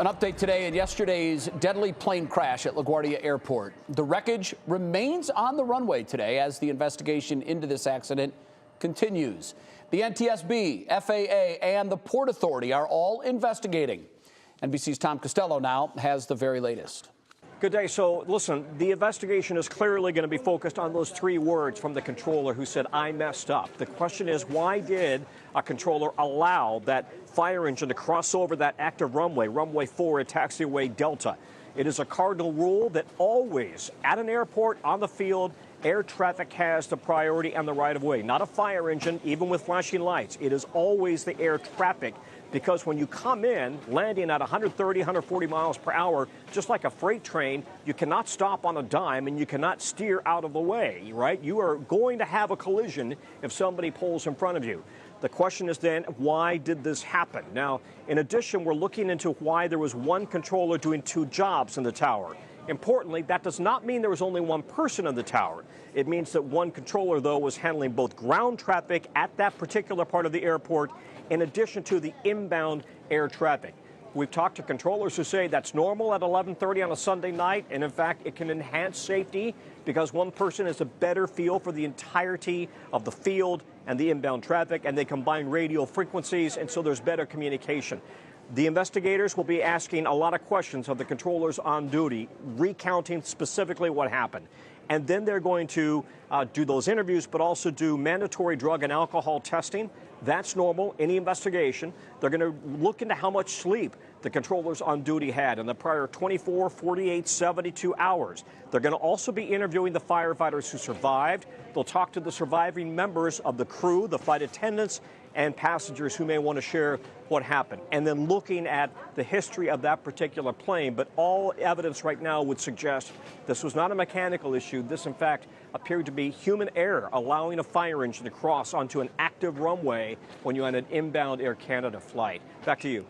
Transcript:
An update today in yesterday's deadly plane crash at LaGuardia Airport. The wreckage remains on the runway today as the investigation into this accident continues. The NTSB, FAA, and the Port Authority are all investigating. NBC's Tom Costello now has the very latest. Good day. So listen, the investigation is clearly going to be focused on those three words from the controller who said, "I messed up." The question is, why did a controller allow that fire engine to cross over that active runway, runway 4 at taxiway Delta? It is a cardinal rule that always at an airport on the field, air traffic has the priority and the right of way, not a fire engine, even with flashing lights. It is always the air traffic, because when you come in, landing at 130, 140 miles per hour, just like a freight train, you cannot stop on a dime and you cannot steer out of the way, right? You are going to have a collision if somebody pulls in front of you. The question is then, why did this happen? Now, in addition, we're looking into why there was one controller doing two jobs in the tower. Importantly, that does not mean there was only one person in the tower. It means that one controller, though, was handling both ground traffic at that particular part of the airport in addition to the inbound air traffic. We've talked to controllers who say that's normal at 11:30 on a Sunday night, and in fact, it can enhance safety because one person has a better feel for the entirety of the field and the inbound traffic, and they combine radio frequencies, and so there's better communication. The investigators will be asking a lot of questions of the controllers on duty, recounting specifically what happened. And then they're going to do those interviews, but also do mandatory drug and alcohol testing. That's normal, any investigation. They're going to look into how much sleep the controllers on duty had in the prior 24, 48, 72 hours. They're going to also be interviewing the firefighters who survived. They'll talk to the surviving members of the crew, the flight attendants, and passengers who may want to share what happened. And then looking at the history of that particular plane. But all evidence right now would suggest this was not a mechanical issue. This, in fact, appeared to be human error, allowing a fire engine to cross onto an active runway when you're on an inbound Air Canada flight. Back to you.